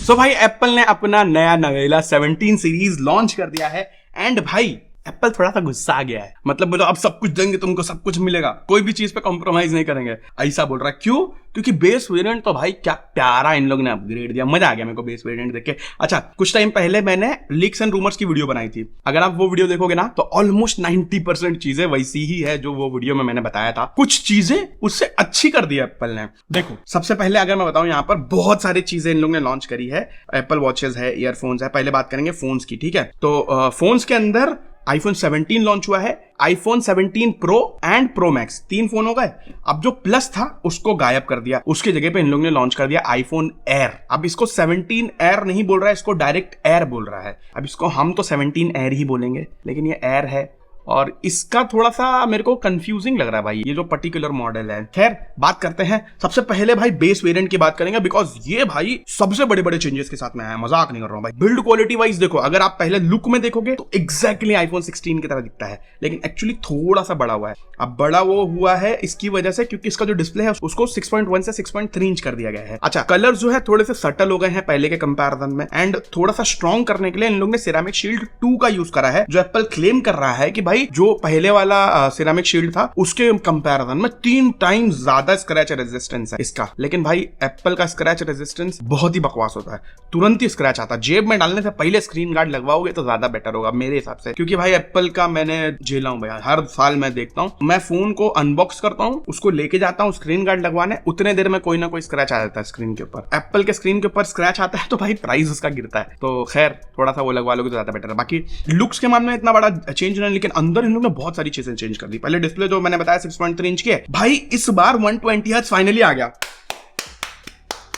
सो भाई एप्पल ने अपना नया नवेला 17 सीरीज लॉन्च कर दिया है एंड भाई एप्पल थोड़ा सा गुस्सा आ गया है। मतलब बोलो अब सब कुछ देंगे तुमको, सब कुछ मिलेगा, कोई भी चीज पे कॉम्प्रोमाइज नहीं करेंगे, ऐसा बोल रहा है। क्यों? क्योंकि बेस वेरिएंट तो भाई क्या प्यारा इन लोग ने अपग्रेड दिया, मजा आ गया मेरे को बेस वेरिएंट देख के। अच्छा, कुछ टाइम पहले मैंने लीक्स एंड रूमर्स की वीडियो बनाई थी, अगर आप वो वीडियो देखोगे ना तो ऑलमोस्ट 90% चीजें वैसी ही है जो वो वीडियो में मैंने बताया था। कुछ चीजें उससे अच्छी कर दी एप्पल ने। देखो, सबसे पहले अगर मैं बताऊं, यहाँ पर बहुत सारी चीजें इन लोग ने लॉन्च करी है। एप्पल वॉचेस है, ईयरफोन्स है। पहले बात करेंगे फोन्स की, ठीक है। तो फोन्स के अंदर आईफोन 17 लॉन्च हुआ है, iPhone 17 pro and pro max, 3 phone हो गए। अब जो प्लस था उसको गायब कर दिया, उसके जगह पे इन लोगों ने लॉन्च कर दिया आईफोन एयर। अब इसको 17 एयर नहीं बोल रहा है, इसको डायरेक्ट एयर बोल रहा है। अब इसको हम तो 17 एयर ही बोलेंगे, लेकिन ये एयर है और इसका थोड़ा सा मेरे को कंफ्यूजिंग लग रहा है भाई, ये जो पर्टिकुलर मॉडल है। खैर, बात करते हैं। सबसे पहले भाई बेस वेरिएंट की बात करेंगे, बिकॉज ये भाई सबसे बड़े बड़े चेंजेस के साथ में आया, मजाक नहीं कर रहा हूं भाई। बिल्ड क्वालिटी वाइज देखो, अगर आप पहले लुक में देखोगे तो एग्जैक्टली आईफोन 16 की तरह दिखता है, लेकिन एक्चुअली थोड़ा सा बड़ा हुआ है। अब बड़ा वो हुआ है इसकी वजह से क्योंकि इसका जो डिस्प्ले है उसको 6.1 से 6.3 इंच कर दिया गया है। अच्छा, कलर जो है थोड़े से सटल हो गए हैं पहले के कंपैरिजन में, एंड थोड़ा सा स्ट्रॉन्ग करने के लिए इन लोगों ने सिरेमिक शील्ड 2 का यूज करा है, जो एप्पल क्लेम कर रहा है कि भाई जो पहले वाला सिरेमिक शील्ड था उसके कंपैरिजन में 3 टाइम ज्यादा स्क्रैच रेजिस्टेंस है इसका। लेकिन भाई एप्पल का स्क्रैच रेजिस्टेंस बहुत ही बकवास होता है, तुरंत ही स्क्रैच आता है। जेब में डालने से पहले स्क्रीन गार्ड लगवाओगे तो ज्यादा बेटर होगा मेरे हिसाब से, क्योंकि भाई एप्पल का मैंने झेला हूं भैया, हर साल मैं देखता हूं, मैं फोन को अनबॉक्स करता हूं, उसको लेके जाता हूं स्क्रीन गार्ड लगवाने, उतने देर में कोई ना कोई स्क्रैच आ जाता है स्क्रीन के ऊपर। एप्पल के स्क्रीन के ऊपर स्क्रैच आता है तो भाई प्राइस उसका गिरता है। तो खैर, थोड़ा सा वो लगवा लोगे तो ज्यादा बेटर है। बाकी लुक्स के मामले में इतना बड़ा चेंज नहीं, लेकिन अंदर इन लोगों ने बहुत सारी चीजें चेंज कर दी। पहले डिस्प्ले जो मैंने बताया 6.3 इंच की है, भाई इस बार 120 हर्ट्ज फाइनली आ गया।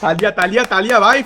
तालियां तालियां तालियां भाई,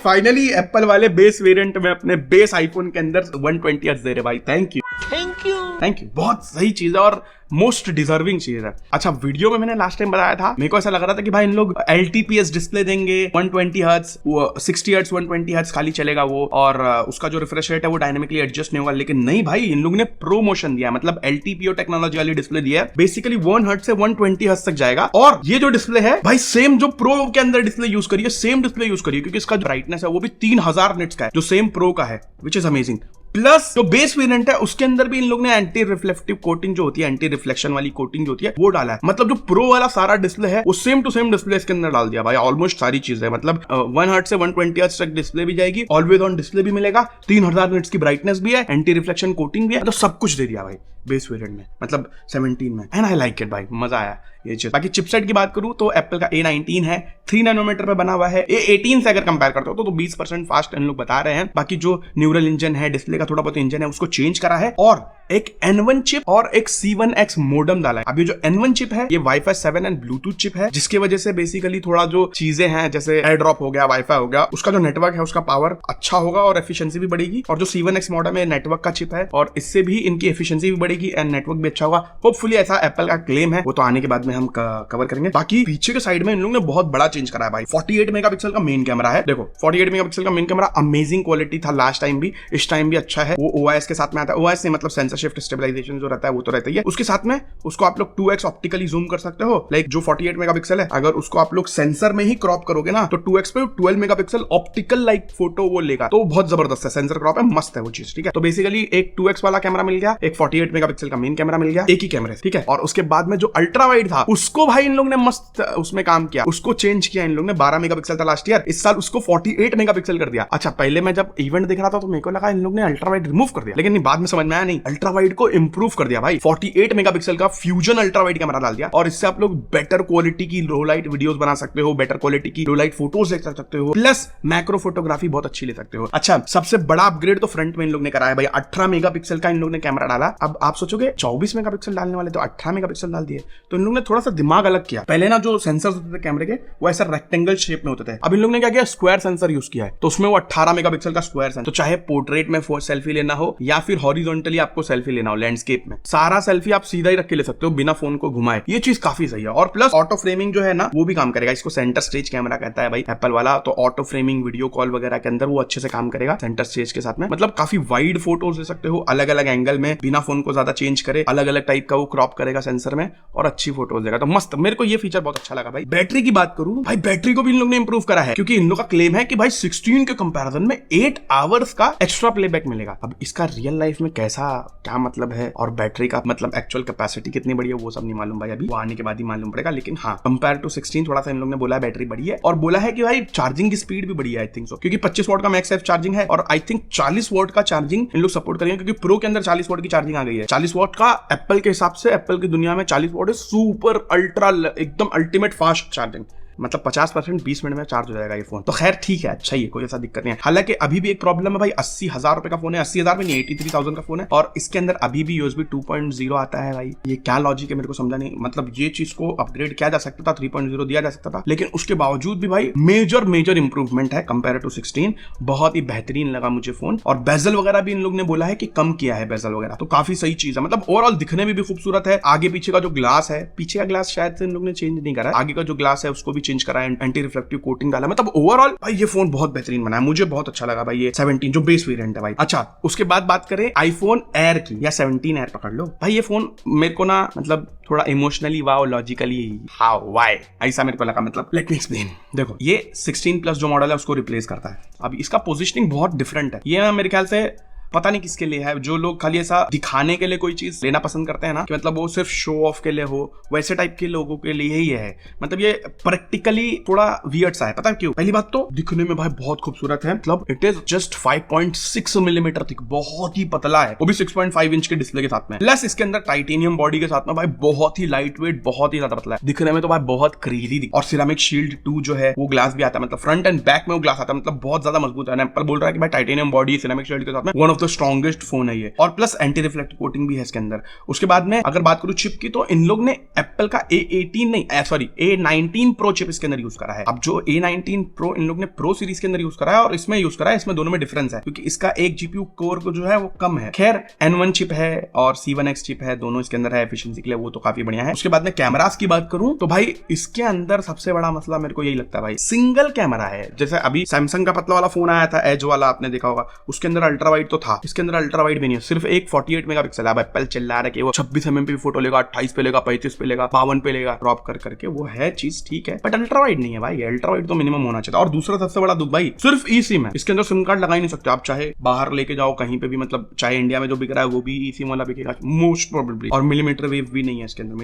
फाइनली एप्पल वाले बेस वेरिएंट में अपने बेस आईफोन के अंदर 120 हर्ट्ज दे रहे भाई। Thank you thank you thank you, बहुत सही चीज है और मोस्ट डिजर्विंग चीज है। अच्छा, वीडियो में मैंने लास्ट टाइम बताया था, मेरे को ऐसा लग रहा था कि भाई इन लोग LTPS डिस्प्ले देंगे, 120 हर्ट्ज, 60 हर्ट्ज 120 हर्ट्ज खाली चलेगा वो, और उसका जो रिफ्रेश रेट है वो डायनेमिकली एडजस्ट नहीं होगा। लेकिन नहीं भाई, इन लोग ने प्रो मोशन दिया, मतलब LTPO टेक्नोलॉजी वाली डिस्प्ले दिया है। बेसिकली 1 हर्ट्ज से 120 हर्ट्ज तक जाएगा, और ये जो डिस्प्ले है भाई सेम जो प्रो के अंदर डिस्प्ले यूज करिए, सेम डिस्प्ले यूज करिए, क्योंकि इसका जो ब्राइटनेस है वो भी 3000 निट्स का है, जो सेम प्रो का है, विच इज अमेजिंग। प्लस जो बेस वेरिएंट है उसके अंदर भी इन लोग ने एंटी रिफ्लेक्टिव कोटिंग जो होती है, एंटी रिफ्लेक्शन वाली कोटिंग जो होती है वो डाला है। मतलब जो प्रो वाला सारा डिस्प्ले है वो सेम टू सेम डिस्प्ले इसके अंदर डाल दिया भाई। ऑलमोस्ट सारी चीजें, मतलब 1 हर्ट्ज से 120 हर्ट्ज तक डिस्प्ले भी जाएगी, ऑलवेज ऑन डिस्प्ले भी मिलेगा, 3000 निट्स की ब्राइटनेस भी है, एंटी रिफ्लेक्शन कोटिंग भी है, तो सब कुछ दे दिया भाई बेस वेरिएंट में, मतलब 17 में। एंड आई लाइक इट भाई, मजा आया ये चीज। बाकी चिपसेट की बात करूं तो एप्पल का A19 है, 3 नैनोमीटर पे बना हुआ है। A18 से अगर कंपेयर करते हो तो 20% फास्ट इन लोग बता रहे हैं। बाकी जो न्यूरल इंजन है, डिस्प्ले का थोड़ा बहुत इंजन है, उसको चेंज करा है, और एक N1 चिप और एक C1X मोडम डाला है। अभी जो N1 चिप है ये Wi-Fi 7 एंड ब्लूटूथ चिप है, जिसकी वजह से बेसिकली थोड़ा जो चीजें हैं जैसे एयर ड्रॉप हो गया, वाईफाई हो गया, उसका जो नेटवर्क है उसका पावर अच्छा होगा और एफिशिएंसी भी बढ़ेगी। और जो C1X मॉडम है नेटवर्क का चिप है, और इससे भी इनकी एफिशिएंसी भी बढ़ेगी एंड नेटवर्क भी अच्छा होगा। होपफुली ऐसा एप्पल का क्लेम है, वो तो आने के बाद में हम कवर करेंगे। बाकी पीछे के साइड में इन लोगों ने बहुत बड़ा चेंज करा है भाई। 48 मेगापिक्सल का मेन कैमरा है। देखो 48 मेगापिक्सल का मेन कैमरा, अमेजिंग क्वालिटी था लास्ट टाइम भी, इस टाइम भी अच्छा है। वो OIS के साथ में आता है, OIS नहीं मतलब सेंसर शिफ्ट स्टेबलाइजेशन जो रहता है वो तो रहता ही है। उसके साथ में उसको आप लोग 2x ऑप्टिकली जूम कर सकते हो। लाइक जो 48 मेगापिक्सल है, अगर उसको आप लोग सेंसर में ही क्रॉप करोगे ना तो 2x पे 12 मेगापिक्सल ऑप्टिकल लाइक फोटो वो लेगा, तो बहुत जबरदस्त है। सेंसर क्रॉप है, मस्त है वो चीज, ठीक है। तो बेसिकली एक 2x वाला कैमरा मिल गया, एक 48 मेगापिक्सल का मेन कैमरा मिल गया, एक ही कैमरे, ठीक है। और उसके बाद में जो अल्ट्रा वाइड था उसको भाई इन लोग ने मस्त उसमें काम किया, उसको चेंज किया इन लोग ने। 12 मेगापिक्सल था लास्ट ईयर, इस साल उसको 48 मेगापिक्सल कर दिया। अच्छा, पहले मैं जब इवेंट देख रहा था तो मेरे को लगा इन लोग ने अल्ट्रा वाइड रिमूव कर दिया, लेकिन बाद में समझ में आया नहीं, अल्ट्रा वाइड को इंप्रूव कर दिया भाई। 48 मेगापिक्सल का फ्यूजन अल्ट्रा वाइड कैमरा डाल दिया, और इससे आप लोग बेटर क्वालिटी की लो लाइट वीडियोस बना सकते हो, बेटर क्वालिटी की लो लाइट फोटोज देख सकते हो, प्लस मैक्रो फोटोग्राफी बहुत अच्छी ले सकते हो। अच्छा, सबसे बड़ा अपग्रेड तो फ्रंट में इन लोग ने कराया भाई। 18 मेगापिक्सल का इन लोग ने कैमरा डाला। अब आप सोचोगे 24 मेगापिक्सल डालने वाले तो 18 मेगापिक्सल डाल दिए, तो इन लोग ने थोड़ा सा दिमाग अलग किया। पहले ना जो सेंसर्स होते थे कैमरे के वो ऐसा रेक्टेंगल शेप में होते थे, अब इन लोग ने क्या किया, स्क्वायर सेंसर यूज किया है, तो उसमें वो 18 मेगापिक्सल का स्क्वायर सेंसर, तो चाहे पोर्ट्रेट में सेल्फी लेना हो या फिर हॉरिजॉन्टली आपको सेल्फी लेना हो लैंडस्केप में, सारा सेल्फी आप सीधा ही रख के ले सकते हो बिना फोन को घुमाए। ये चीज काफी सही है। और प्लस ऑटो फ्रेमिंग जो है ना वो भी काम करेगा। इसको सेंटर स्टेज कैमरा कहता है भाई एप्पल वाला, तो ऑटो फ्रेमिंग वीडियो कॉल वगैरह के अंदर वो अच्छे से काम करेगा सेंटर स्टेज के साथ में। मतलब काफी वाइड फोटोज ले सकते हो अलग अलग एंगल में बिना फोन को ज्यादा चेंज करे, अलग अलग टाइप का वो क्रॉप करेगा सेंसर में और अच्छी फोटोज देगा। तो मस्त, मेरे को ये फीचर बहुत अच्छा लगा भाई। बैटरी की बात करूं भाई, बैटरी को भी इन लोग ने इंप्रूव करा है, क्योंकि इन लोग का क्लेम है कि भाई 16 के कंपैरिजन में 8 आवर्स का एक्स्ट्रा प्लेबैक मिलेगा। अब इसका रियल लाइफ में कैसा क्या मतलब है और बैटरी का मतलब एक्चुअल कैपेसिटी कितनी बड़ी है वो सब नहीं मालूम भाई, अभी वो आने के बाद ही मालूम पड़ेगा। लेकिन हाँ, कंपेयर टू 16 थोड़ा सा इन लोग ने बोला है बैटरी बड़ी है, और बोला है कि भाई चार्जिंग की स्पीड भी बड़ी है आई थिंक सो, क्योंकि 25 वॉट का मैक्स चार्जिंग है और आई थिंक 40 वॉट का चार्जिंग इन लोग सपोर्ट करेंगे, क्योंकि प्रो के अंदर 40 वॉट की चार्जिंग आ गई है। 40 वॉट का एप्पल के हिसाब से, एप्पल की दुनिया में 40 वॉट है सुपर अल्ट्रा एकदम अल्टीमेट फास्ट चार्जिंग, मतलब 50% 20 मिनट में चार्ज हो जाएगा ये फोन। तो खैर ठीक है, अच्छा ही है, कोई ऐसा दिक्कत नहीं है। हालांकि अभी भी एक प्रॉब्लम है भाई, 80,000 रुपए का फोन है, 80,000 में नहीं 83,000 का फोन है, और इसके अंदर अभी भी USB 2.0 आता है भाई। ये क्या लॉजिक है मेरे को समझा नहीं। मतलब ये चीज को अपग्रेड किया जा सकता था, 3.0 दिया जा सकता था, लेकिन उसके बावजूद भी भाई मेजर इंप्रूवमेंट है कंपेयर टू 16। बहुत ही बेहतरीन लगा मुझे फोन। और बेजल वगैरह भी इन लोग ने बोला है कि कम किया है बेजल वगैरह, तो काफी सही चीज है। मतलब ओवरऑल दिखने में भी खूबसूरत है। आगे पीछे का जो ग्लास है, पीछे का ग्लास शायद से इन लोग ने चेंज नहीं करा, आगे का जो ग्लास है उसको भी चेंज करा है, एंटी रिफ्लेक्टिव कोटिंग डाला। मतलब ओवरऑल भाई ये फोन बहुत बेहतरीन बना है, मुझे बहुत अच्छा लगा भाई ये 17 जो बेस वेरिएंट है भाई। अच्छा, उसके बाद बात करें आईफोन एयर की, या 17 एयर पकड़ लो भाई। ये फोन मेरे को ना मतलब थोड़ा emotionally wow, logically how why ऐसा मेरे को लगा। मतलब लेट मी एक्सप्लेन। देखो, ये 16 प्लस जो मॉडल है उसको रिप्लेस करता है। अब इसका पोजिशनिंग बहुत डिफरेंट है। ये मेरे ख्याल से पता नहीं किसके लिए है, जो लोग खाली ऐसा दिखाने के लिए कोई चीज लेना पसंद करते हैं ना, कि मतलब वो सिर्फ शो ऑफ के लिए हो, वैसे टाइप के लोगों के लिए ही है। मतलब ये प्रैक्टिकली थोड़ा वियर्ड सा है। पता है क्यों? पहली बात तो दिखने में भाई बहुत खूबसूरत है। मतलब it is just 5.6 millimetre thick, बहुत ही पतला है, वो भी 6.5 इंच के डिस्प्ले के साथ में। प्लस इसके अंदर टाइटेनियम बॉडी के साथ में भाई बहुत ही लाइट वेट, बहुत ही ज्यादा पतला है। दिखने में तो भाई बहुत क्रेजी। और सिरेमिक शील्ड 2 जो है वो ग्लास भी आता है, मतलब फ्रंट एंड बैक में वो ग्लास आता है, मतलब बहुत ज्यादा मजबूत है। एप्पल बोल रहा है कि भाई टाइटेनियम बॉडी सिरेमिक शील्ड के साथ में one of the strongest phone है ये, और प्लस एंटी रिफ्लेक्टिव कोटिंग भी है इसके अंदर। उसके बाद में अगर बात करूं चिप की, तो इन लोग ने एप्पल का A19 प्रो चिप इसके अंदर यूज करा है। अब जो A19 प्रो इन लोग ने प्रो सीरीज के अंदर यूज करा है और इसमें यूज करा है, इसमें दोनों में डिफरेंस है, क्योंकि इसका एक जीपीयू कोर को जो है वो कम है। खैर N1 चिप है और C1X चिप है, दोनों इसके अंदर है एफिशिएंसी के लिए, वो तो काफी बढ़िया है। उसके बाद में कैमरास की बात करूं तो भाई इसके अंदर सबसे बड़ा मसला मेरे को यही लगता है भाई, सिंगल कैमरा है। जैसे अभी सैमसंग का पतला वाला फोन आया था एज वाला, आपने देखा होगा, उसके अंदर अल्ट्रा वाइड तो था, इसके अंदर अल्ट्रा वाइड भी नहीं है, सिर्फ एक 48 मेगापिक्सल। अब एप्पल चिल्ला रहा है कि वो 26 mm पे फोटो लेगा, 28 पे लेगा, 35 पे लेगा, 52 पे लेगा, क्रॉप कर करके, वो है चीज ठीक है, बट अल्ट्रा वाइड नहीं है भाई। अल्ट्रा वाइड तो मिनिमम होना चाहिए। और दूसरा सबसे बड़ा दुख भाई सिर्फ ई सिम है, इसके अंदर सिम कार्ड लगा ही नहीं सकते आप, चाहे बाहर लेके जाओ कहीं पे भी, मतलब चाहे इंडिया में जो बिक रहा है वो भी ई सिम वाला बिकेगा मोस्ट प्रोबेबली। और मिलीमीटर वेव भी नहीं है इसके अंदर,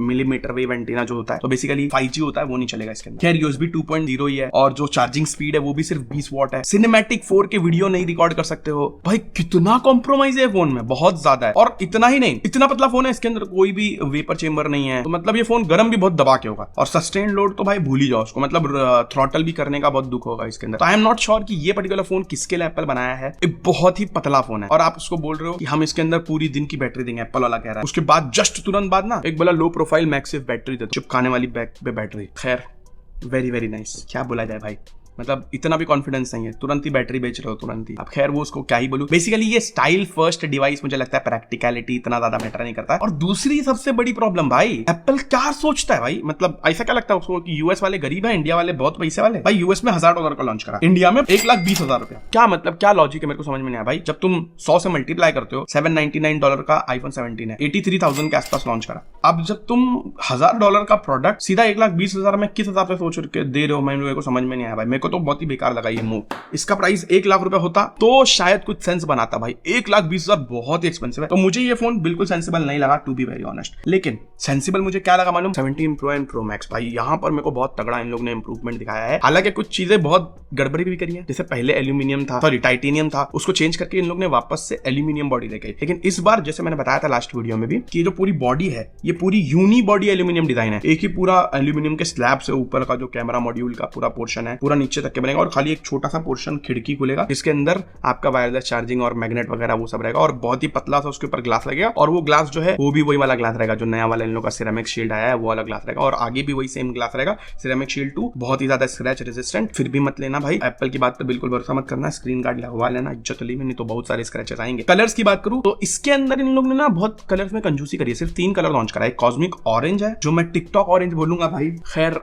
मिलीमीटर वेव एंटीना जो होता है, तो बेसिकली 5G होता है, वो नहीं चलेगा इसके अंदर। खैर USB 2.0 ही है, और जो चार्जिंग स्पीड है वो भी सिर्फ 20 वॉट है। सिनेमैटिक 4K वीडियो नहीं रिकॉर्ड कर सकते हो भाई। कितना कॉम्प्रोमाइज है फोन में, बहुत ज्यादा है। और इतना ही नहीं, इतना पतला फोन है, इसके अंदर कोई भी वेपर चेंबर नहीं है, तो मतलब ये फोन गर्म भी बहुत दबा के होगा। और सस्टेन लोड तो भाई भूल ही जाओ उसको, मतलब थ्रॉटल भी करने का बहुत दुख होगा इसके अंदर। तो आई एम नॉट श्योर कि ये पर्टिकुलर फोन किसके लिए एप्पल बनाया है। एक बहुत ही पतला फोन है और आप उसको बोल रहे हो कि हम इसके अंदर पूरी दिन की बैटरी देंगे, एप्पल वाला कह रहा है। उसके बाद जस्ट तुरंत बाद ना एक बोला लो प्रोफाइल मैक्सिव बैटरी दे दो, चिपकाने वाली बैक पे बैटरी। खैर वेरी नाइस, क्या बोला जाए भाई, मतलब इतना भी कॉन्फिडेंस नहीं है, तुरंत ही बैटरी बेच रहे हो तुरंत ही। अब खैर वो उसको क्या ही बोलूं, बेसिकली ये स्टाइल फर्स्ट डिवाइस मुझे लगता है, प्रैक्टिकलिटी इतना ज्यादा मैटर नहीं करता है। और दूसरी सबसे बड़ी प्रॉब्लम भाई, एप्पल क्या सोचता है भाई, मतलब ऐसा क्या लगता है उसको कि यूएस वाले गरीब है, इंडिया वाले बहुत पैसे वाले। भाई यूएस में $1000 का लॉन्च करा, इंडिया में 1,20,000 रुपया। क्या मतलब, क्या लॉजिक है, मेरे को समझ में नहीं आया भाई। जब तुम 100 से मल्टीप्लाई करते हो, $799 का आईफोन 17 है, 83,000 के आसपास लॉन्च करा। अब जब तुम $1000 का प्रोडक्ट सीधा 1,20,000 में किस हिसाब से सोच के दे रहे हो, मेरे को समझ में नहीं आया भाई। मेरे को तो बहुत ही बेकार लगा ये मूव। इसका प्राइस 1 लाख रुपए होता तो शायद कुछ सेंस बनाता भाई, 1,20,000 बहुत ही एक्सपेंसिव है। तो मुझे ये फोन बिल्कुल सेंसिबल नहीं लगा, टू बी वेरी ऑनेस्ट। लेकिन सेंसिबल मुझे क्या लगा मालूम, 17 प्रो एंड प्रो मैक्स भाई, यहाँ पर मेरे को बहुत तगड़ा इन लोग ने इंप्रूवमेंट दिखाया है। हालांकि कुछ चीजें बहुत गड़बड़ी भी करी है, जैसे पहले एल्यूमिनियम था, सॉरी टाइटेनियम था, उसको चेंज करके इन लोग ने वापस से एल्यूमिनियम बॉडी लेके। लेकिन इस बार जैसे मैंने बताया था लास्ट वीडियो में भी, कि जो पूरी बॉडी है ये पूरी यूनी बॉडी एल्यूमिनियम डिजाइन है। एक ही पूरा एल्यूमिनियम के स्लैब से ऊपर का जो कैमरा मॉड्यूल का पूरा पोर्शन है, पूरा नीचे नीचे तक के बनेगा और खाली एक छोटा सा पोर्शन खिड़की खुलेगा जिसके अंदर आपका वायरलेस चार्जिंग और मैग्नेट वगैरह वो सब रहेगा और बहुत ही पतला सा उसके ऊपर ग्लास लगेगा और वो ग्लास जो है वो भी वही वाला ग्लास रहेगा जो नया वाला इन लोगों का सिरेमिक शील्ड आया है वो वाला ग्लास रहेगा और आगे भी वही सेम ग्लास रहेगा सिरेमिक शील्ड 2 बहुत ही ज्यादा स्क्रैच रेजिस्टेंट। फिर भी मत लेना भाई, एप्पल की बात पर बिल्कुल भरोसा मत करना, स्क्रीन गार्ड लगवा लेना इज्जतली में, नहीं तो बहुत सारे स्क्रैचेस आएंगे। कलर्स की बात करूं तो इसके अंदर इन लोगों ने ना बहुत कलर्स में कंजूसी करी है, सिर्फ 3 कलर लॉन्च करा है। कॉस्मिक ऑरेंज है जो मैं टिकटॉक ऑरेंज बोलूंगा भाई, खैर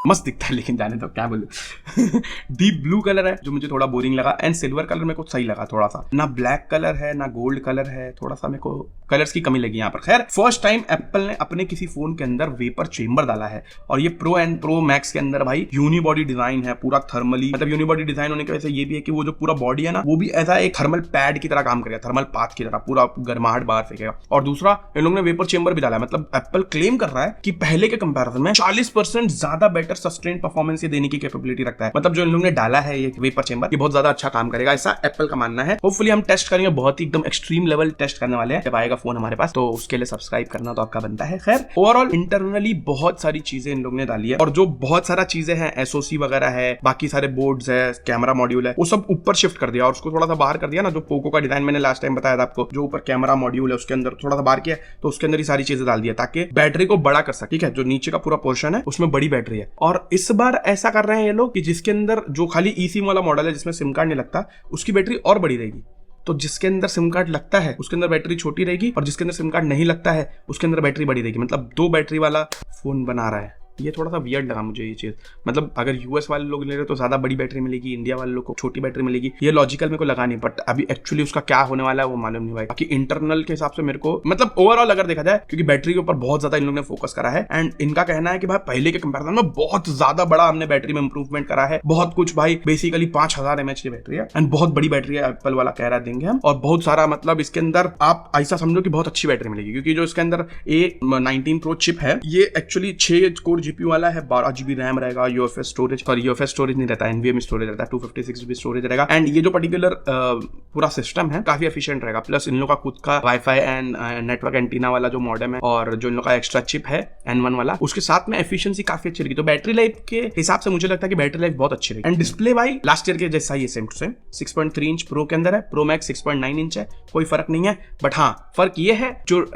मस्त दिखता है लेकिन जाने तो क्या बोलूं डीप ब्लू कलर है जो मुझे थोड़ा बोरिंग लगा एंड सिल्वर कलर मेरे को सही लगा थोड़ा सा, ना ब्लैक कलर है ना गोल्ड कलर है, थोड़ा सा मेरे को कलर्स की कमी लगी यहाँ पर। खैर फर्स्ट टाइम एप्पल ने अपने किसी फोन के अंदर वेपर चेंबर डाला है और ये प्रो एंड प्रो मैक्स के अंदर भाई यूनिबॉडी डिजाइन है पूरा थर्मली, मतलब यूनिबॉडी डिजाइन होने की वजह से ये भी है कि वो जो पूरा बॉडी है ना वो भी ऐसा एक थर्मल पैड की तरह काम करेगा, थर्मल पाथ की तरह पूरा गर्माहट बाहर फेंकेगा। और दूसरा इन लोगों ने वेपर चेंबर भी डाला है, मतलब एप्पल क्लेम कर रहा है कि पहले के कंपैरिजन में 40% ज्यादा बेटर सस्टेन परफॉर्मेंस ये देने की कैपेबिलिटी रखता है। मतलब जो इन लोगों ने डाला है ये वेपर चेंबर ये बहुत ज्यादा अच्छा काम करेगा, ऐसा एप्पल का मानना है। होपफुली हम टेस्ट करेंगे, बहुत ही एकदम एक्सट्रीम लेवल टेस्ट करने वाले हैं जब आएगा फोन हमारे पास, तो उसके लिए सब्सक्राइब करना तो आपका बनता है। खैर ओवरऑल इंटरनली बहुत सारी चीजें इन लोगों ने डाली है और जो बहुत सारा चीजें हैं एसओसी वगैरह है, बाकी सारे बोर्ड्स है, कैमरा मॉड्यूल है, वो सब ऊपर शिफ्ट कर दिया और उसको थोड़ा सा बाहर कर दिया ना। जो पोको का डिजाइन मैंने लास्ट टाइम बताया था आपको, जो ऊपर कैमरा मॉड्यूल है उसके अंदर थोड़ा सा बाहर किया तो उसके अंदर ही सारी चीजें डाल दिया ताकि बैटरी को बड़ा कर सके। ठीक है, जो नीचे का पूरा पोर्शन है उसमें बड़ी बैटरी है और इस बार ऐसा कर रहे हैं ये लोग कि जिसके अंदर जो खाली ई सिम वाला मॉडल है जिसमें सिम कार्ड नहीं लगता उसकी बैटरी और बड़ी रहेगी, तो जिसके अंदर सिम कार्ड लगता है उसके अंदर बैटरी छोटी रहेगी और जिसके अंदर सिम कार्ड नहीं लगता है उसके अंदर बैटरी बड़ी रहेगी। मतलब 2 बैटरी वाला फोन बना रहा है। ये थोड़ा सा वियर्ड लगा मुझे ये चीज, मतलब अगर यूएस वाले लोग ले रहे तो ज्यादा बड़ी बैटरी मिलेगी, इंडिया वाले लोग को छोटी बैटरी मिलेगी, ये लॉजिकल मेरे को लगा नहीं, बट अभी एक्चुअली उसका क्या होने वाला है वो मालूम नहीं भाई। बाकी इंटरनल के हिसाब से मेरे को मतलब ओवरऑल अगर देखा जाए क्योंकि बैटरी के ऊपर बहुत ज्यादा इन लोगों ने फोकस करा है एंड इनका कहना है कि भाई पहले के कंपैरिजन में बहुत ज्यादा बड़ा हमने बैटरी में इंप्रूवमेंट करा है, बहुत कुछ भाई। बेसिकली 5000 mAh की बैटरी है एंड बहुत बड़ी बैटरी है, एप्पल वाला कह रहा देंगे हम, और बहुत सारा मतलब इसके अंदर आप ऐसा समझो कि बहुत अच्छी बैटरी मिलेगी क्योंकि जो इसके अंदर A19 Pro चिप है ये एक्चुअली 6 कोर जीपीयू वाला है, 12 GB रैम रहेगा, यूएफएस स्टोरेज और यूएफएस स्टोरेज नहीं रहता, एनवीएमई स्टोरेज रहता है, 256 GB स्टोरेज रहेगा एंड ये जो पर्टिकुलर पूरा सिस्टम है काफी एफिशिएंट रहेगा। प्लस इन लोग का खुद का वाईफाई एंड नेटवर्क एंटीना वाला जो मॉडेम है और जो इन लोग का एक्स्ट्रा चिप है N1 वाला, उसके साथ में एफिशिएंसी काफी अच्छी रहेगी। तो बैटरी लाइफ के हिसाब से मुझे लगता है कि बैटरी लाइफ बहुत अच्छी रहेगी एंड डिस्प्ले भाई लास्ट ईयर के जैसा ही same to same 6.3 inch pro के अंदर है, प्रो मैक्स 6.9 इंच है, कोई फर्क नहीं है। बट हाँ फर्क ये है जो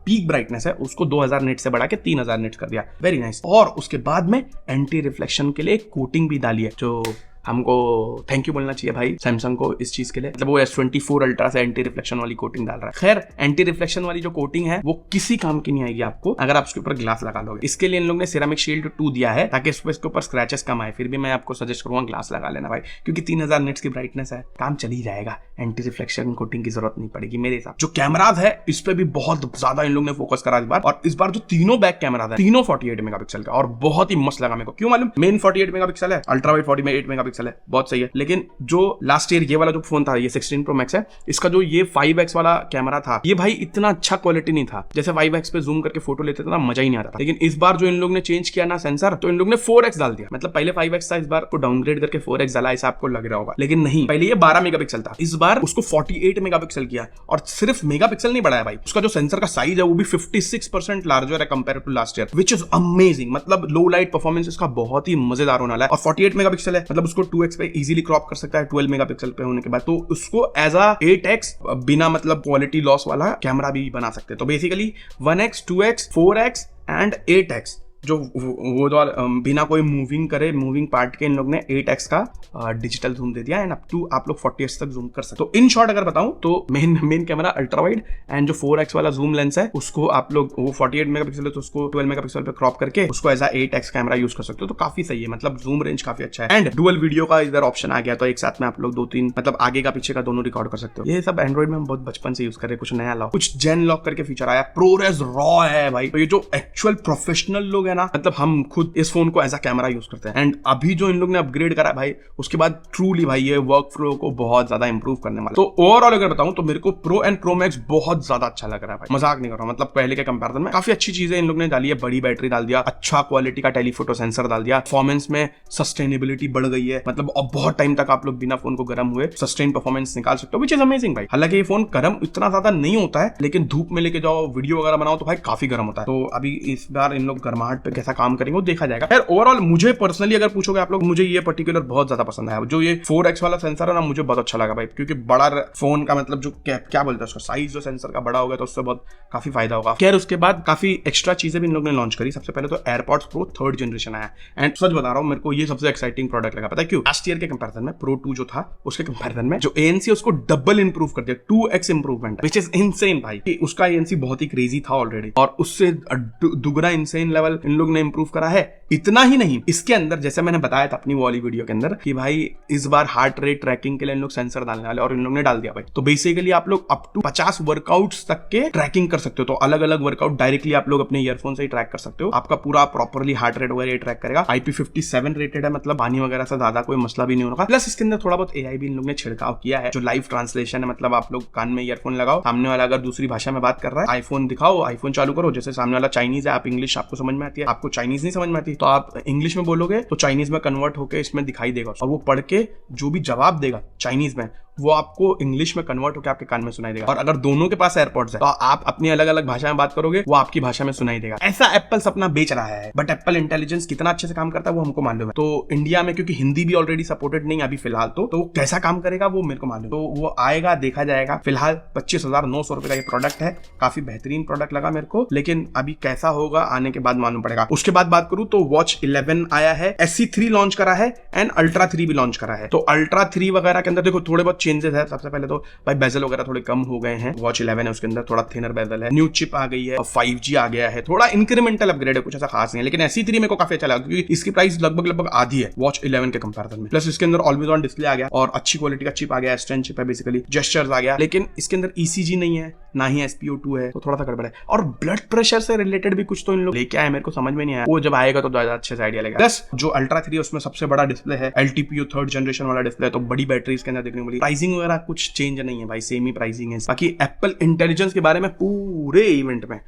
पीक ब्राइटनेस है उसको 2000 निट से बढ़ा के 3000 निट कर दिया, वेरी नाइस। और उसके बाद में एंटी रिफ्लेक्शन के लिए कोटिंग भी डाली है जो हमको थैंक यू बोलना चाहिए भाई सैमसंग को इस चीज के लिए, मतलब वो S24 अल्ट्रा से एंटी रिफ्लेक्शन वाली कोटिंग डाल रहा है। खैर एंटी रिफ्लेक्शन वाली जो कोटिंग है वो किसी काम की नहीं आएगी आपको अगर आप उसके ऊपर ग्लास लगा लोगे। इसके लिए इन लोगों ने सिरेमिक शील्ड 2 दिया है ताकि इसके ऊपर स्क्रैचेस कम आए। फिर भी मैं आपको सजेस्ट करूंगा ग्लास लगा लेना भाई, क्योंकि 3000 निट्स की ब्राइटनेस है, काम चल ही जाएगा, एंटी रिफ्लेक्शन कोटिंग की जरूरत नहीं पड़ेगी मेरे हिसाब। जो कैमराज है इस पे भी बहुत ज्यादा इन लोगों ने फोकस करा इस बार, और इस बार जो तीनों बैक कैमराज है तीनों 48 मेगापिक्सल का और बहुत ही मस्त लगा मेरे को। क्यों मालूम, मेन 48 मेगापिक्सल है, अल्ट्रा वाइड 48 मेगापिक्सल है, बहुत सही है। लेकिन जो लास्ट ईयर ये वाला जो फोन था ये 16 Pro Max है, इसका जो ये 5x वाला कैमरा था ये भाई इतना अच्छा क्वालिटी नहीं था। जैसे 5x पे जूम करके फोटो लेते थे ना मजा ही नहीं आता था। लेकिन इस बार जो इन लोग ने चेंज किया ना सेंसर, तो इन लोग ने 4x डाल दिया। मतलब पहले 5x था, इस बार को डाउनग्रेड करके 4x डाला, ऐसा आपको लग रहा होगा, लेकिन नहीं, पहले ये 12 मेगापिक्सल था, इस बार उसको 48 मेगापिक्सल किया। और सिर्फ मेगापिक्सल नहीं बढ़ाया भाई, उसका जो सेंसर का साइज है वो भी 56% लार्जर है compare to last year, which is amazing. मतलब लो लाइट परफॉर्मेंस इसका बहुत ही मजेदार होने वाला है। और 48 मेगापिक्सल है, मतलब उसको 2x पे इजीली क्रॉप कर सकता है 12 मेगापिक्सल पे होने के बाद, तो उसको एज अ 8x बिना मतलब क्वालिटी लॉस वाला कैमरा भी बना सकते हैं। तो basically 1x 2x 4x and 8x जो वो जो बिना कोई मूविंग करे, मूविंग पार्ट के इन लोग ने 8x का डिजिटल जूम दे दिया एंड अप टू आप लोग 40x तक जूम कर सकते। तो इन शॉर्ट अगर बताऊं तो main camera ultra wide and जो 4x वाला जूम लेंस है उसको आप लोग वो 48 मेगापिक्सल है तो उसको 12 मेगापिक्सल पे क्रॉप करके उसको as a 8x camera use कर सकते हो। तो काफी सही है, मतलब जूम रेंज काफी अच्छा है एंड डुअल वीडियो का इधर ऑप्शन आ गया, तो एक साथ में आप लोग 2-3 मतलब आगे का पीछे का दोनों रिकॉर्ड कर सकते हो। ये सब एंड्रॉइड में हम बहुत बचपन से यूज कर रहे हैं, कुछ नया लाओ, कुछ जेन लॉक करके फीचर आया, प्रोरेस रॉ है भाई। तो ये जो एक्चुअल प्रोफेशनल लोग है ना, मतलब हम खुद इस फोन को एज अ कैमरा यूज करते हैं एंड अभी जो इन लोग ने अपग्रेड करा भाई उसके बाद ट्रूली भाई ये वर्क फ्लो को बहुत ज्यादा इंप्रूव करने वाला। तो ओवरऑल अगर बताऊं तो मेरे को प्रो एंड प्रो मैक्स बहुत ज्यादा अच्छा लग रहा है भाई, मजाक नहीं कर रहा हूं। मतलब पहले के कंपैरिजन में काफी अच्छी चीजें इन लोग ने डाली है, बड़ी बैटरी डाल दिया, अच्छा क्वालिटी का टेलीफोटो सेंसर डाल दिया, परफॉर्मेंस में सस्टेनेबिलिटी बढ़ गई है, मतलब अब बहुत टाइम तक आप लोग बिना फोन को गर्म हुए सस्टेन परफॉर्मेंस निकाल सकते हो, विच इज अमेजिंग भाई। हालांकि ये फोन गर्म इतना ज्यादा नहीं होता है, लेकिन धूप में लेके जाओ वीडियो वगैरह बनाओ तो भाई काफी गर्म होता है। तो अभी इस बार इन लोग गर्माहट पार्ट पे कैसा काम करेंगे वो देखा जाएगा। खैर ओवरऑल मुझे पर्सनली अगर पूछोगे आप लोग, मुझे ये पर्टिकुलर बहुत ज्यादा पसंद आया। जो ये 4x वाला सेंसर है ना, मुझे बहुत अच्छा लगा भाई, क्योंकि बड़ा फोन का मतलब जो क्या बोलते हैं उसका साइज जो सेंसर का बड़ा हो गया तो उससे बहुत काफी फायदा होगा। खैर उसके बाद काफी एक्स्ट्रा चीजें भी इन लोगों ने लॉन्च करी। सबसे पहले तो एयरपॉड्स प्रो 3rd जनरेशन आया, एंड सच बता रहा हूँ मेरे को ये सबसे एक्साइटिंग प्रोडक्ट लगा। पता है क्यों? लास्ट ईयर के कंपैरिजन में प्रो 2 जो था उसके कंपैरिजन में जो ANC उसको डबल इंप्रूव कर दिया, 2x improvement, which is insane भाई। उसका ANC बहुत ही क्रेजी था ऑलरेडी, और उससे दुगना इनसेन लेवल इन लोग ने इंप्रूव करा है। इतना ही नहीं, इसके अंदर जैसे मैंने बताया था अपनी वाली वीडियो के अंदर कि भाई इस बार हार्ट रेट ट्रैकिंग के लिए इन लोग सेंसर डालने वाले, और इन लोग ने डाल दिया भाई। तो बेसिकली आप लोग अप टू 50 वर्कआउट्स तक के ट्रैकिंग कर सकते हो। तो अलग अलग वर्कआउट डायरेक्टली आप लोग अपने ईयरफोन से ही ट्रैक कर सकते हो। आपका पूरा प्रॉपर्ली हार्ट रेट वगैरह ट्रैक करेगा। IP57 रेटेड है, मतलब पानी वगैरह से ज्यादा कोई मसला भी नहीं होगा। प्लस इसके अंदर थोड़ा बहुत AI भी इन लोग ने छिड़काव किया है, जो लाइव ट्रांसलेशन है। मतलब आप लोग कान में ईयरफोन लगाओ, सामने वाला अगर दूसरी भाषा में बात कर रहा है, आईफोन दिखाओ, आईफोन चालू करो, जैसे सामने वाला चाइनीज है, आप इंग्लिश आपको समझ में आती है, आपको चाइनीज नहीं समझ में आती तो आप इंग्लिश में बोलोगे तो चाइनीज में कन्वर्ट होकर इसमें दिखाई देगा, और वो पढ़ के जो भी जवाब देगा चाइनीज में वो आपको इंग्लिश में कन्वर्ट होकर आपके कान में सुनाई देगा। और अगर दोनों के पास एयरपॉड्स है तो आप अपनी अलग अलग भाषा में बात करोगे, वो आपकी भाषा में सुनाई देगा। ऐसा एप्पल सपना बेच रहा है, बट एप्पल इंटेलिजेंस कितना अच्छे से काम करता है वो हमको मालूम है। तो इंडिया में क्योंकि हिंदी भी ऑलरेडी सपोर्टेड नहीं अभी फिलहाल, तो वो कैसा काम करेगा वो मेरे को मालूम, तो वो आएगा, देखा जाएगा। फिलहाल 25,900 रुपए का ये प्रोडक्ट है, काफी बेहतरीन प्रोडक्ट लगा मेरे को, लेकिन अभी कैसा होगा आने के बाद मालूम पड़ेगा। उसके बाद बात करूं तो वॉच 11 आया है, SC3 लॉन्च करा है, एंड अल्ट्रा 3 भी लॉन्च करा है। तो अल्ट्रा 3 वगैरह के अंदर देखो थोड़े बहुत चेंजेस है। सबसे पहले तो भाई बेजल वगैरह थोड़े कम हो गए हैं। वॉच 11 है उसके अंदर थोड़ा थिनर बेजल है, न्यू चिप आ गई है, और 5G आ गया है। थोड़ा इंक्रीमेंटल अपग्रेड है, कुछ ऐसा खास नहीं है। लेकिन SC3 मेरे को काफी अच्छा लगा क्योंकि इसकी प्राइस लगभग आधी है वॉच 11 के कंपैरिजन में। प्लस इसके अंदर ऑलवेज ऑन डिस्प्ले आ गया, और अच्छी क्वालिटी का चिप आ गया, S10 चिप है बेसिकली, जेस्चर्स आ गया। लेकिन इसके अंदर ECG नहीं है, ना ही SpO2 है, तो थोड़ा सा गड़बड़ है। और ब्लड प्रेशर से रिलेटेड भी कुछ तो इन लोग लेके आए, मेरे को समझ में नहीं आया, वो जब आएगा तो ज्यादा अच्छे से आइडिया लगेगा। प्लस जो अल्ट्रा 3 उसमें सबसे बड़ा डिस्प्ले है, LTPO 3rd जनरेशन वाला डिस्प्ले है, तो बड़ी बैटरी इसके अंदर देखने को मिली। प्राइसिंग वगैरह कुछ चेंज नहीं है भाई, सेम ही प्राइसिंग है। बाकी एप्पल इंटेलिजेंस के बारे में पूरे इवेंट में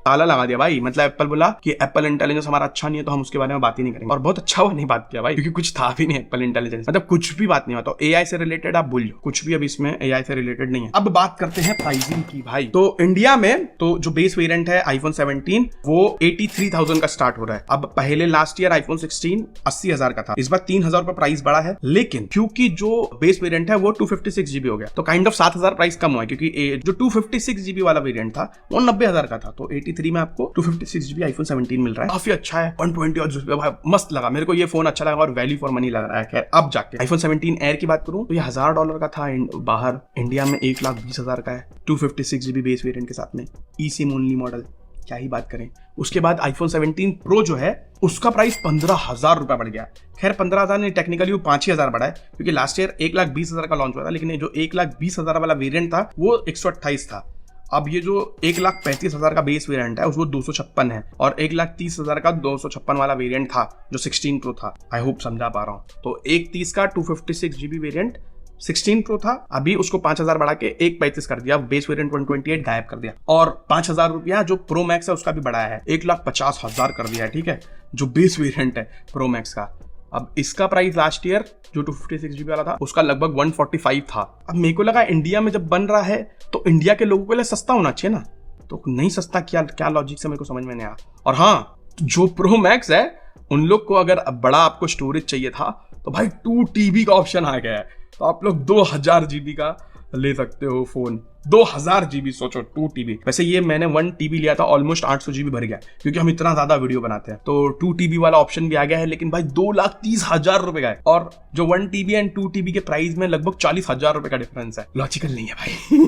ताला लगा दिया भाई। मतलब एप्पल बोला कि एप्पल इंटेलिजेंस हमारा अच्छा नहीं है तो हम उसके बारे में बात ही नहीं करेंगे, और बहुत अच्छा हुआ नहीं बात किया भाई, क्योंकि कुछ था भी नहीं एप्पल इंटेलिजेंस, मतलब कुछ भी बात नहीं हुआ। तो AI से रिलेटेड आप भूल लो, कुछ भी अभी इसमें AI से रिलेटेड नहीं है। अब बात करते हैं प्राइसिंग की भाई। तो इंडिया में तो जो बेस वेरिएंट है iPhone 17 वो 83,000 का स्टार्ट हो रहा है। अब पहले लास्ट ईयर iPhone 16 80,000 का था, इस बार 3,000 रुपए प्राइस बढ़ा है। लेकिन क्योंकि जो बेस वेरिएंट है वो 256 GB हो गया, तो काइंड ऑफ 7,000 प्राइस कम हुआ है, क्योंकि जो 256 GB वाला वेरिएंट था वो 90,000 का था। तो 83 में आपको 256 GB iPhone 17 मिल रहा है, काफी अच्छा है। 120 और भाई मस्त लगा मेरे को, ये फोन अच्छा लगा और वैल्यू फॉर मनी लग रहा है। खैर अब जाके iPhone 17 Air की बात करूं तो ये $1,000 का था बाहर, इंडिया में 1,20,000 का है, 256 GB बेस वेरिएंट के साथ में, eSIM ओनली मॉडल, क्या ही बात करें। उसके बाद iPhone 17 Pro जो है उसका प्राइस 15,000 रुपए बढ़ गया। खैर 15,000 नहीं, टेक्निकली वो 5,000 बढ़ा है, क्योंकि लास्ट ईयर 1,20,000 का लॉन्च हुआ था, लेकिन जो 1,20,000 वाला वेरिएंट था वो 128 था। अब ये जो 1,35,000 का बेस वेरिएंट है उसको 256 है, और 1,30,000 का 256 वाला वेरिएंट था जो 16 Pro था। आई होप समझा पा रहा हूँ। तो 1,30 का 256 GB वेरिएंट 16 Pro था, अभी उसको 5,000 बढ़ा के 1,35 कर दिया, बेस वेरिएंट 128 गायब कर दिया, और 5,000 रुपया जो प्रो मैक्स है उसका भी बढ़ाया है, 1,50,000 कर दिया है। ठीक है, जो बेस वेरिएंट है प्रो मैक्स का। अब इसका प्राइस लास्ट ईयर जो 256 GB वाला था उसका लगभग 145 था। अब मेरे को लगा इंडिया में जब बन रहा है तो इंडिया के लोगों के लिए सस्ता होना चाहिए ना, तो नहीं सस्ता, क्या लॉजिक से मेरे को समझ में नहीं आया। और हाँ, जो प्रो मैक्स है उन लोग को अगर बड़ा आपको स्टोरेज चाहिए था तो भाई 2 TB का ऑप्शन आ गया है, तो आप लोग 2000 GB का ले सकते हो फोन। 2000 GB, सोचो 2 TB। वैसे ये मैंने 1 TB लिया था, ऑलमोस्ट 800 GB भर गया, क्योंकि हम इतना ज्यादा वीडियो बनाते हैं, तो 2 TB वाला ऑप्शन भी आ गया है। लेकिन भाई 2,30,000 रुपए का है, और जो 1 TB एंड 2 TB के प्राइस में लगभग 40,000 रुपए का डिफरेंस है। लॉजिकल नहीं है भाई।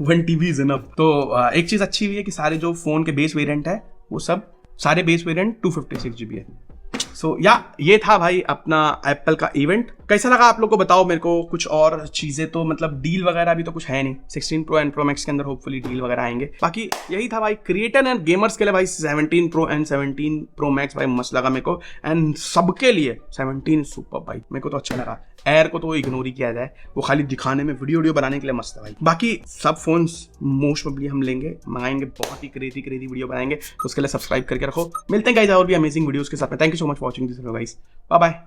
1 TB इज इनफ। तो एक चीज अच्छी हुई है कि सारे जो फोन के बेस वेरिएंट है वो सब सारे बेस वेरिएंट 256 GB है। सो ये था भाई अपना एप्पल का इवेंट। कैसा लगा आप लोग को बताओ मेरे को। कुछ और चीजें तो मतलब डील वगैरह भी तो कुछ है नहीं, 16 Pro एंड Pro Max के अंदर होपफुली डील वगैरह आएंगे। बाकी यही था भाई क्रिएटर एंड गेमर्स के लिए भाई 17 Pro एंड 17 Pro Max भाई मस्त लगा मेरे को, एंड सबके लिए 17 सुपर भाई मेरे को तो अच्छा लगा। एयर को तो इग्नोर ही किया जाए, वो खाली दिखाने में वीडियो बनाने के लिए मस्त है भाई। बाकी सब फोन्स मोस्ट प्रोबेबली हम लेंगे, मंगाएंगे, बहुत ही क्रेजी वीडियो बनाएंगे, तो उसके लिए सब्सक्राइब करके रखो। मिलते हैं गाइस और भी अमेजिंग वीडियोस के साथ में। Thank you so much for watching this video guys, bye bye.